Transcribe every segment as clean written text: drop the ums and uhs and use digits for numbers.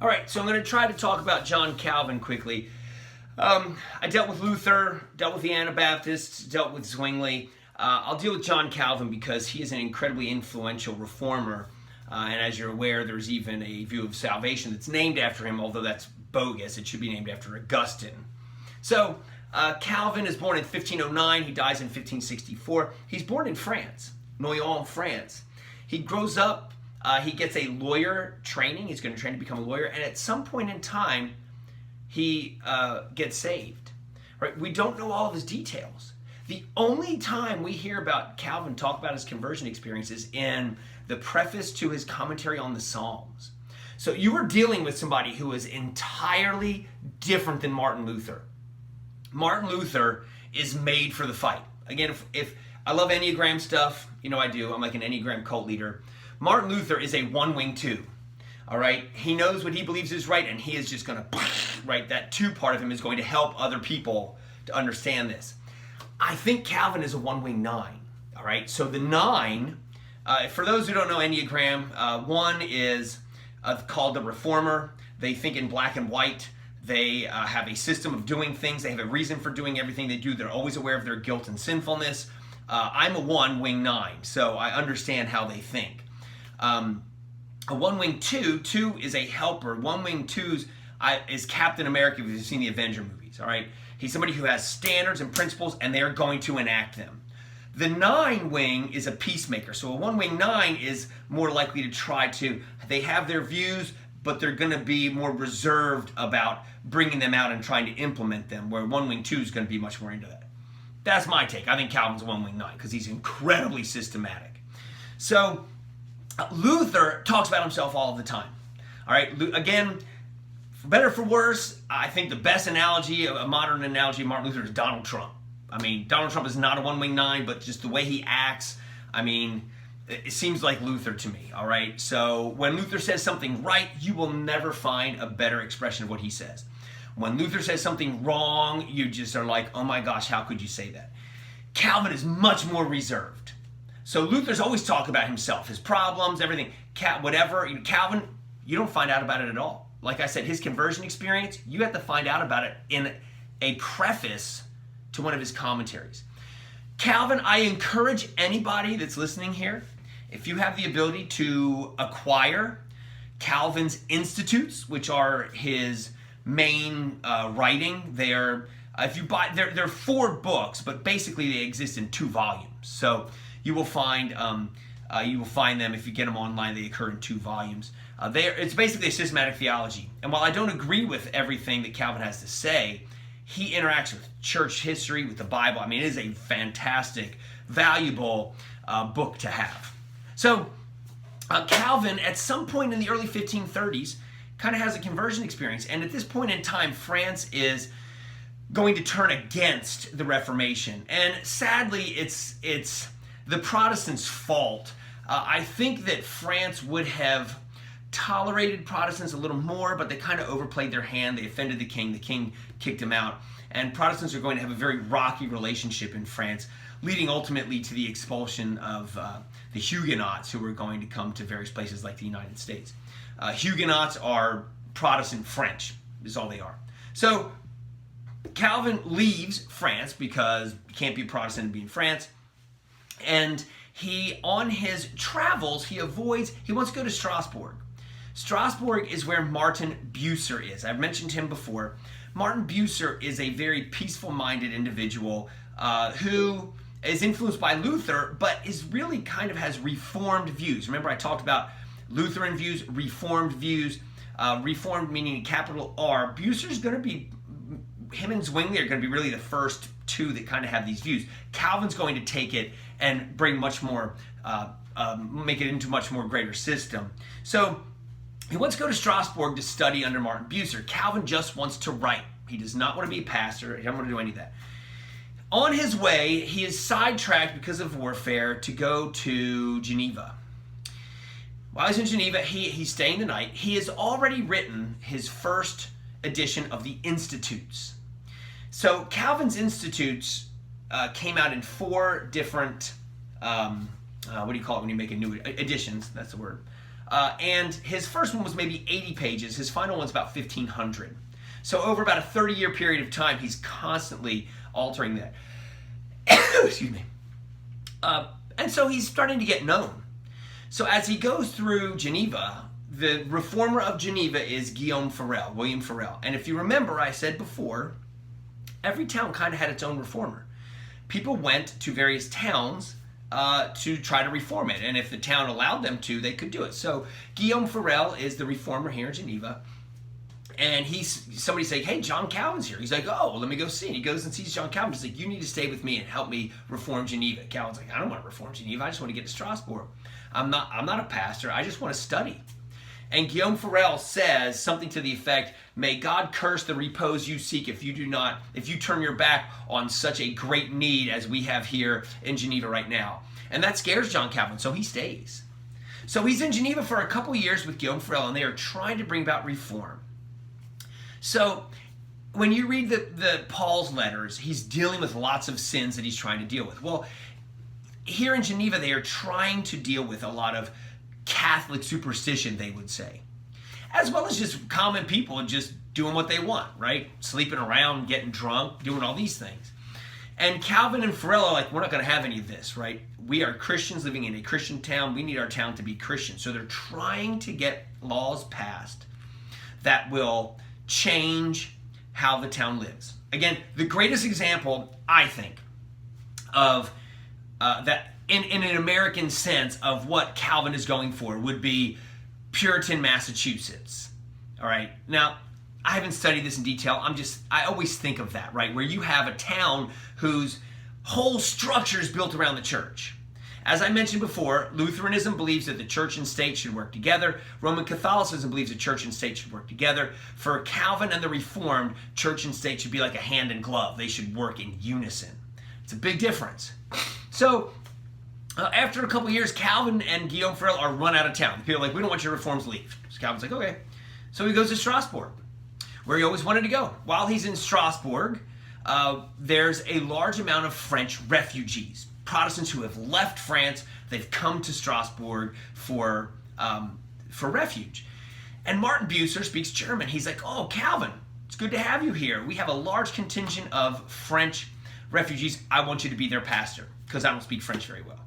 All right, so I'm going to try to talk about John Calvin quickly. I dealt with Luther, dealt with the Anabaptists, dealt with Zwingli. I'll deal with John Calvin because he is an incredibly influential reformer. And as you're aware, there's even a view of salvation that's named after him, although that's bogus. It should be named after Augustine. So Calvin is born in 1509. He dies in 1564. He's born in France, Noyon, France. He grows up. He gets a lawyer training. He's going to train to become a lawyer. And at some point in time, he gets saved. Right? We don't know all of his details. The only time we hear about Calvin talk about his conversion experience is in the preface to his commentary on the Psalms. So you are dealing with somebody who is entirely different than Martin Luther. Martin Luther is made for the fight. Again, if I love Enneagram stuff, you know I do. I'm like an Enneagram cult leader. Martin Luther is a one-wing two. All right? He knows what he believes is right, and he is just going to, right? That two part of him is going to help other people to understand this. I think Calvin is a one-wing nine. All right? So the nine, for those who don't know Enneagram, one is called the reformer. They think in black and white. They have a system of doing things. They have a reason for doing everything they do. They're always aware of their guilt and sinfulness. I'm a one-wing nine, so I understand how they think. A one-wing two is a helper. One-wing twos is Captain America if you've seen the Avenger movies, all right? He's somebody who has standards and principles, and they're going to enact them. The nine-wing is a peacemaker. So a one-wing nine is more likely to try to, they have their views, but they're going to be more reserved about bringing them out and trying to implement them, where one-wing two is going to be much more into that. That's my take. I think Calvin's a one-wing nine because he's incredibly systematic. So Luther talks about himself all the time. All right, again, for better or for worse, I think the best analogy, a modern analogy of Martin Luther is Donald Trump. I mean, Donald Trump is not a one-wing nine, but just the way he acts, I mean, it seems like Luther to me, all right? So when Luther says something right, you will never find a better expression of what he says. When Luther says something wrong, you just are like, oh my gosh, how could you say that? Calvin is much more reserved. So Luther's always talk about himself, his problems, everything, whatever. Calvin, you don't find out about it at all. Like I said, his conversion experience, you have to find out about it in a preface to one of his commentaries. Calvin, I encourage anybody that's listening here, if you have the ability to acquire Calvin's Institutes, which are his main writing, they're they're 4 books, but basically they exist in 2 volumes. So you will find them if you get them online. They occur in 2 volumes. It's basically a systematic theology. And while I don't agree with everything that Calvin has to say, he interacts with church history, with the Bible. I mean, it is a fantastic, valuable book to have. So Calvin, at some point in the early 1530s, kind of has a conversion experience. And at this point in time, France is going to turn against the Reformation. And sadly, it's the Protestants' fault. I think that France would have tolerated Protestants a little more, but they kind of overplayed their hand. They offended the king. The king kicked him out. And Protestants are going to have a very rocky relationship in France, leading ultimately to the expulsion of the Huguenots, who were going to come to various places like the United States. Huguenots are Protestant French, is all they are. So Calvin leaves France because you can't be Protestant and be in France. And on his travels, he wants to go to Strasbourg. Strasbourg is where Martin Bucer is. I've mentioned him before. Martin Bucer is a very peaceful-minded individual who is influenced by Luther, but is really kind of has Reformed views. Remember, I talked about Lutheran views, Reformed views. Reformed meaning capital R. Bucer's going to be, him and Zwingli are going to be really the first 2 that kind of have these views. Calvin's going to take it and bring much more, make it into much more greater system. So he wants to go to Strasbourg to study under Martin Bucer. Calvin just wants to write. He does not want to be a pastor. He doesn't want to do any of that. On his way, he is sidetracked because of warfare to go to Geneva. While he's in Geneva, he's staying the night. He has already written his first edition of the Institutes. So Calvin's Institutes came out in 4 different, what do you call it when you make a new editions? That's the word. And his first one was maybe 80 pages. His final one's about 1,500. So over about a 30-year period of time, he's constantly altering that. Excuse me. And so he's starting to get known. So as he goes through Geneva, the reformer of Geneva is Guillaume Farel, William Farel. And if you remember, I said before, every town kind of had its own reformer. People went to various towns to try to reform it. And if the town allowed them to, they could do it. So Guillaume Farel is the reformer here in Geneva. And somebody saying, hey, John Calvin's here. He's like, oh, well, let me go see. And he goes and sees John Calvin. He's like, you need to stay with me and help me reform Geneva. Calvin's like, I don't want to reform Geneva. I just want to get to Strasbourg. I'm not a pastor. I just want to study. And Guillaume Farel says something to the effect, may God curse the repose you seek if you turn your back on such a great need as we have here in Geneva right now. And that scares John Calvin, so he stays. So he's in Geneva for a couple years with Guillaume Farel, and they are trying to bring about reform. So when you read the Paul's letters, he's dealing with lots of sins that he's trying to deal with. Well, here in Geneva, they are trying to deal with a lot of Catholic superstition, they would say, as well as just common people and just doing what they want, right? Sleeping around, getting drunk, doing all these things. And Calvin and Farel are like, we're not going to have any of this, right? We are Christians living in a Christian town. We need our town to be Christian. So they're trying to get laws passed that will change how the town lives. Again, the greatest example, I think, of that in an American sense of what Calvin is going for would be Puritan Massachusetts. All right. Now, I haven't studied this in detail. I always think of that, right? Where you have a town whose whole structure is built around the church. As I mentioned before, Lutheranism believes that the church and state should work together. Roman Catholicism believes the church and state should work together. For Calvin and the Reformed, church and state should be like a hand and glove. They should work in unison. It's a big difference. So, after a couple years, Calvin and Guillaume Farel are run out of town. People are like, we don't want your reforms, leave. So Calvin's like, okay. So he goes to Strasbourg, where he always wanted to go. While he's in Strasbourg, there's a large amount of French refugees, Protestants who have left France. They've come to Strasbourg for refuge. And Martin Bucer speaks German. He's like, oh, Calvin, it's good to have you here. We have a large contingent of French refugees. I want you to be their pastor because I don't speak French very well.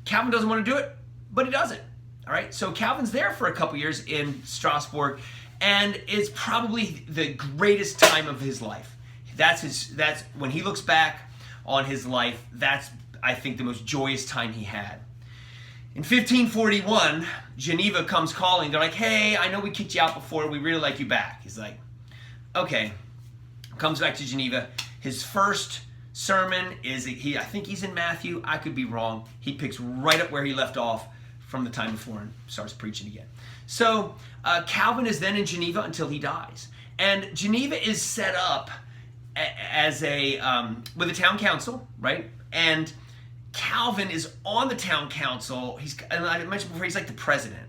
Calvin doesn't want to do it, but he does it. All right, so Calvin's there for a couple years in Strasbourg, and it's probably the greatest time of his life. That's when he looks back on his life, that's, I think, the most joyous time he had. In 1541, Geneva comes calling. They're like, hey, I know we kicked you out before. We really like you back. He's like, okay. Comes back to Geneva. His first sermon is, I think he's in Matthew. I could be wrong. He picks right up where he left off from the time before and starts preaching again. So Calvin is then in Geneva until he dies. And Geneva is set up as with a town council, right? And Calvin is on the town council. And I mentioned before, he's like the president.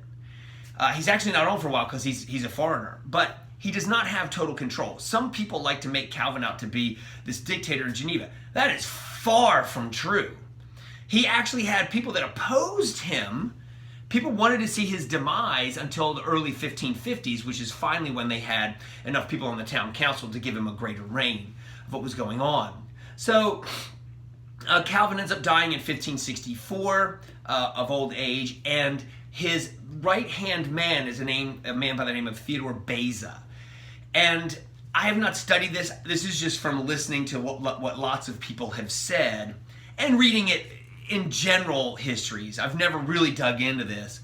He's actually not on for a while because he's a foreigner, but he does not have total control. Some people like to make Calvin out to be this dictator in Geneva. That is far from true. He actually had people that opposed him. People wanted to see his demise until the early 1550s, which is finally when they had enough people on the town council to give him a greater reign of what was going on. So Calvin ends up dying in 1564 of old age, and his right-hand man is a man by the name of Theodore Beza. And I have not studied this. This is just from listening to what lots of people have said and reading it in general histories. I've never really dug into this.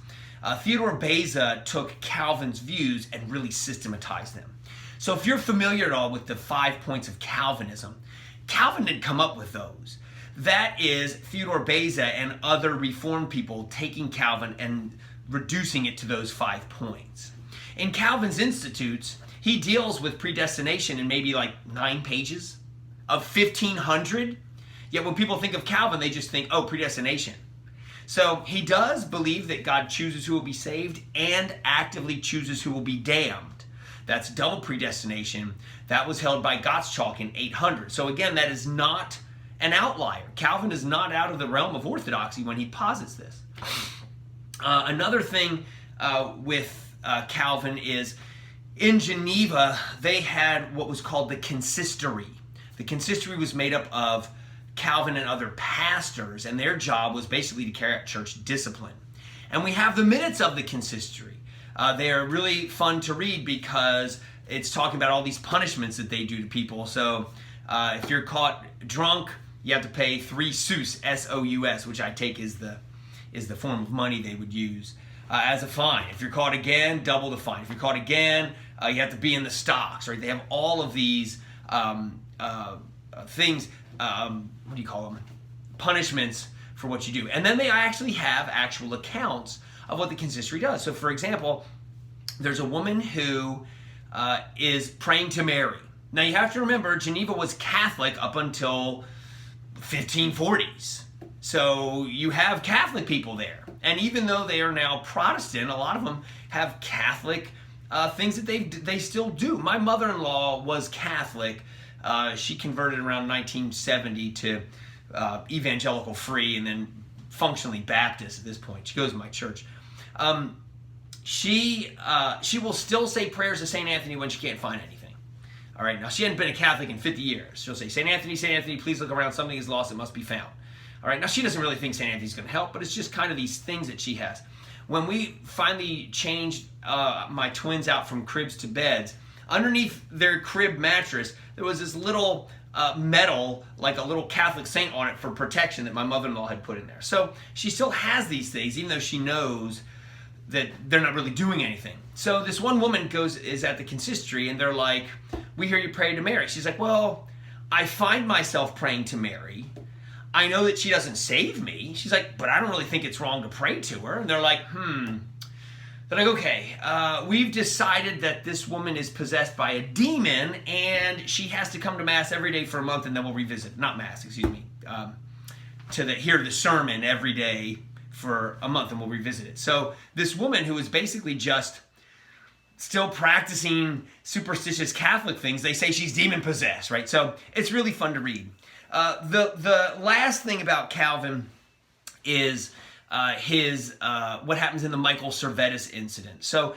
Theodore Beza took Calvin's views and really systematized them. So if you're familiar at all with the 5 points of Calvinism, Calvin didn't come up with those. That is Theodore Beza and other Reformed people taking Calvin and reducing it to those 5 points. In Calvin's Institutes, he deals with predestination in maybe like 9 pages of 1,500. Yet when people think of Calvin, they just think, oh, predestination. So he does believe that God chooses who will be saved and actively chooses who will be damned. That's double predestination. That was held by Gottschalk in 800. So again, that is not an outlier. Calvin is not out of the realm of orthodoxy when he posits this. Another thing with Calvin is in Geneva, they had what was called the consistory. The consistory was made up of Calvin and other pastors, and their job was basically to carry out church discipline. And we have the minutes of the consistory. They are really fun to read because it's talking about all these punishments that they do to people. So if you're caught drunk, you have to pay 3 sous, S-O-U-S, which I take is the form of money they would use as a fine. If you're caught again, double the fine. If you're caught again, you have to be in the stocks, right? They have all of these things, what do you call them? Punishments for what you do. And then they actually have actual accounts of what the consistory does. So for example, there's a woman who is praying to Mary. Now you have to remember, Geneva was Catholic up until 1540s. So you have Catholic people there. And even though they are now Protestant, a lot of them have Catholic things that they still do. My mother-in-law was Catholic. She converted around 1970 to evangelical free and then functionally Baptist at this point. She goes to my church. She will still say prayers to St. Anthony when she can't find anything. All right, now she hadn't been a Catholic in 50 years. She'll say, St. Anthony, please look around. Something is lost. It must be found. All right, now she doesn't really think St. Anthony's going to help, but it's just kind of these things that she has. When we finally changed my twins out from cribs to beds, underneath their crib mattress, there was this little medal, like a little Catholic saint on it for protection that my mother-in-law had put in there. So she still has these things, even though she knows that they're not really doing anything. So this one woman is at the consistory, and they're like, we hear you pray to Mary. She's like, well, I find myself praying to Mary. I know that she doesn't save me. She's like, but I don't really think it's wrong to pray to her. And they're like, They're like, okay, we've decided that this woman is possessed by a demon, and she has to come to Mass every day for a month, and then we'll revisit. Not Mass, excuse me. Hear the sermon every day for a month, and we'll revisit it. So this woman who is basically just still practicing superstitious Catholic things, they say she's demon possessed, right? So it's really fun to read. The last thing about Calvin is what happens in the Michael Servetus incident. So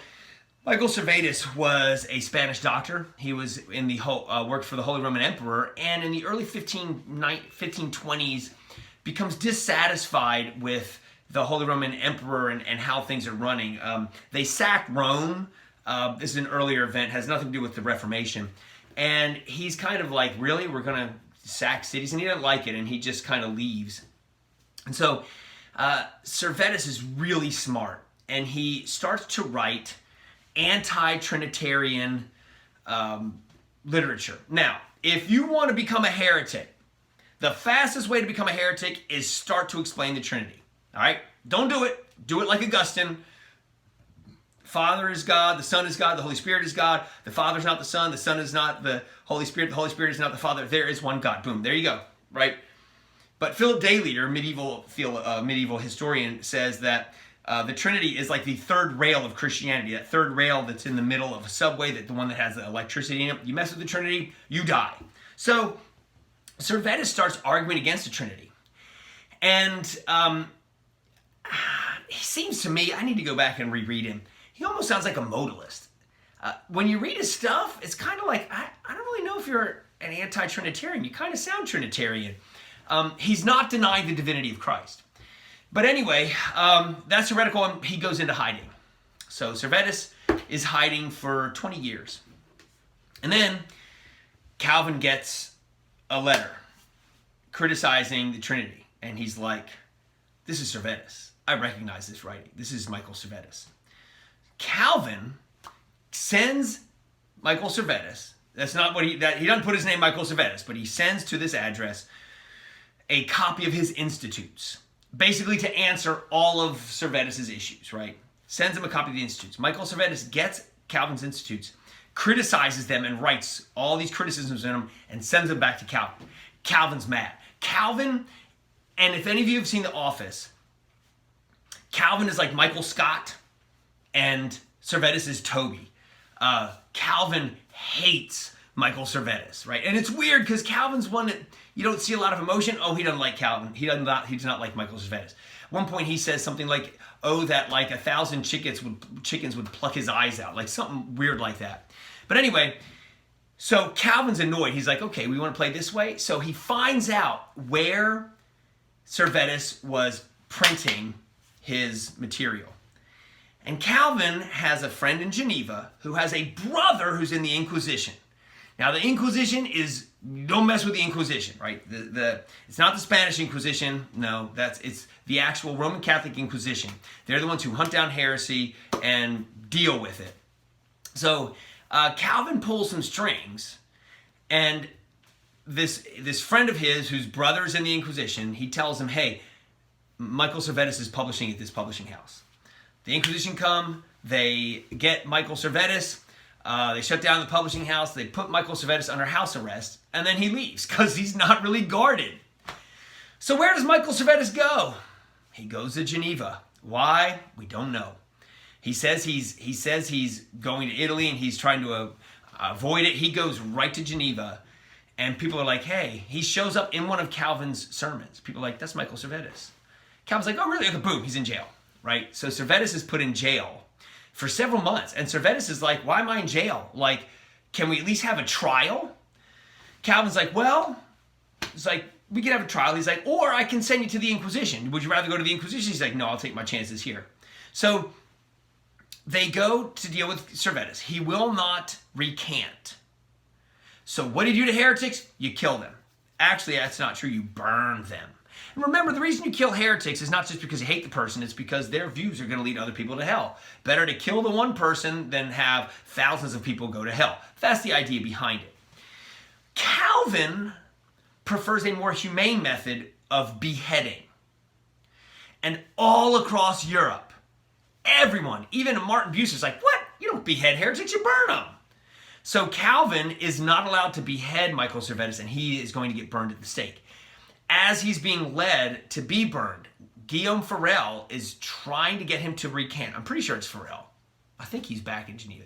Michael Servetus was a Spanish doctor. He was in the worked for the Holy Roman Emperor, and in the early 1520s becomes dissatisfied with the Holy Roman Emperor and how things are running. They sack Rome. This is an earlier event, has nothing to do with the Reformation. And he's kind of like, really? We're going to sack cities? And he doesn't like it, and he just kind of leaves. And so Servetus is really smart, and he starts to write anti-Trinitarian literature. Now, if you want to become a heretic, the fastest way to become a heretic is start to explain the Trinity. All right? Don't do it. Do it like Augustine. Father is God, the Son is God, the Holy Spirit is God. The Father is not the Son is not the Holy Spirit is not the Father. There is one God. Boom, there you go, right? But Philip Dayleader, medieval historian, says that the Trinity is like the third rail of Christianity, that third rail that's in the middle of a subway, the one that has the electricity in it. You mess with the Trinity, you die. So Servetus starts arguing against the Trinity. And he seems to me, I need to go back and reread him. He almost sounds like a modalist. When you read his stuff, it's kind of like, I don't really know if you're an anti-Trinitarian. You kind of sound Trinitarian. He's not denying the divinity of Christ. But anyway, that's heretical, and he goes into hiding. So Servetus is hiding for 20 years. And then Calvin gets a letter criticizing the Trinity. And he's like, this is Servetus. I recognize this writing. This is Michael Servetus. Calvin sends Michael Servetus, that's not what he doesn't put his name Michael Servetus, but he sends to this address a copy of his Institutes, basically to answer all of Servetus's issues, right? Sends him a copy of the Institutes. Michael Servetus gets Calvin's Institutes, criticizes them, and writes all these criticisms in them and sends them back to Calvin. Calvin's mad. Calvin, and if any of you have seen The Office, Calvin is like Michael Scott, and Servetus is Toby. Calvin hates Michael Servetus, right? And it's weird because Calvin's one that you don't see a lot of emotion. Oh, he doesn't like Calvin. He does not like Michael Servetus. one point he says something like, oh, that like 1,000 chickens would pluck his eyes out, like something weird like that. But anyway, so Calvin's annoyed. He's like, okay, we want to play this way. So he finds out where Servetus was printing his material. And Calvin has a friend in Geneva who has a brother who's in the Inquisition. Now the Inquisition is, don't mess with the Inquisition, right? It's not the Spanish Inquisition. No, it's the actual Roman Catholic Inquisition. They're the ones who hunt down heresy and deal with it. So Calvin pulls some strings, and this friend of his whose brother is in the Inquisition, he tells him, hey, Michael Servetus is publishing at this publishing house. The Inquisition come, they get Michael Servetus, they shut down the publishing house, they put Michael Servetus under house arrest, and then he leaves because he's not really guarded. So where does Michael Servetus go? He goes to Geneva. Why? We don't know. He says he's going to Italy and he's trying to avoid it. He goes right to Geneva, and people are like, hey, he shows up in one of Calvin's sermons. People are like, that's Michael Servetus. Calvin's like, oh, really? Okay, boom, he's in jail, right? So Servetus is put in jail for several months. And Servetus is like, why am I in jail? Like, can we at least have a trial? Calvin's like, well, it's like, we can have a trial. He's like, or I can send you to the Inquisition. Would you rather go to the Inquisition? He's like, no, I'll take my chances here. So they go to deal with Servetus. He will not recant. So what do you do to heretics? You kill them. Actually, that's not true. You burn them. And remember, the reason you kill heretics is not just because you hate the person, it's because their views are going to lead other people to hell. Better to kill the one person than have thousands of people go to hell. That's the idea behind it. Calvin prefers a more humane method of beheading. And all across Europe, everyone, even Martin Bucer, is like, what? You don't behead heretics, you burn them. So Calvin is not allowed to behead Michael Servetus, and he is going to get burned at the stake. As he's being led to be burned, Guillaume Farel is trying to get him to recant. I'm pretty sure it's Farel. I think he's back in Geneva.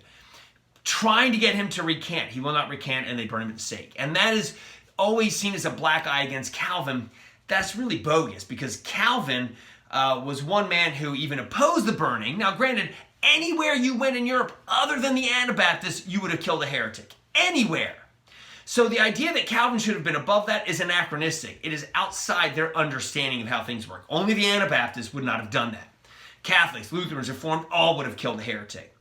Trying to get him to recant. He will not recant, and they burn him at the stake. And that is always seen as a black eye against Calvin. That's really bogus, because Calvin was one man who even opposed the burning. Now, granted, anywhere you went in Europe other than the Anabaptists, you would have killed a heretic. Anywhere. So the idea that Calvin should have been above that is anachronistic. It is outside their understanding of how things work. Only the Anabaptists would not have done that. Catholics, Lutherans, Reformed, all would have killed a heretic.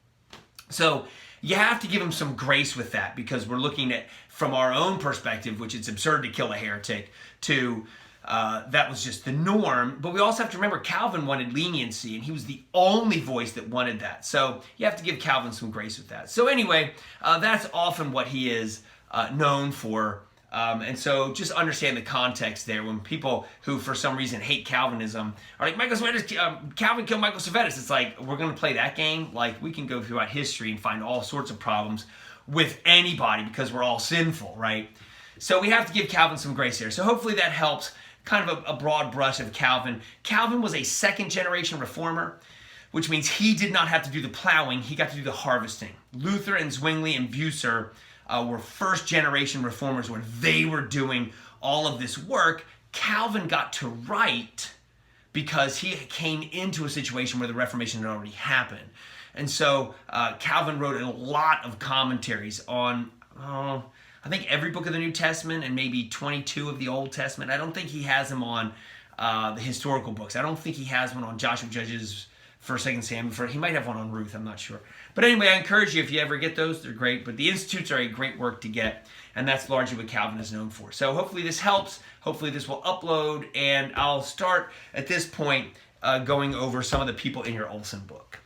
So you have to give him some grace with that, because we're looking at, from our own perspective, which it's absurd to kill a heretic, to that was just the norm. But we also have to remember Calvin wanted leniency, and he was the only voice that wanted that. So you have to give Calvin some grace with that. So anyway, that's often what he is known for. And so just understand the context there. When people who for some reason hate Calvinism are like, Michael Servetus, Calvin killed Michael Servetus, it's like, we're going to play that game? Like, we can go throughout history and find all sorts of problems with anybody because we're all sinful, right? So we have to give Calvin some grace here. So hopefully that helps. Kind of a broad brush of Calvin. Calvin was a second-generation reformer, which means he did not have to do the plowing. He got to do the harvesting. Luther and Zwingli and Bucer were first-generation reformers when they were doing all of this work. Calvin got to write because he came into a situation where the Reformation had already happened. And so Calvin wrote a lot of commentaries on, I think every book of the New Testament and maybe 22 of the Old Testament. I don't think he has them on the historical books. I don't think he has one on Joshua, Judges, 1st, 2nd Samuel. He might have one on Ruth, I'm not sure. But anyway, I encourage you, if you ever get those, they're great. But the Institutes are a great work to get, and that's largely what Calvin is known for. So hopefully this helps. Hopefully this will upload, and I'll start at this point going over some of the people in your Olson book.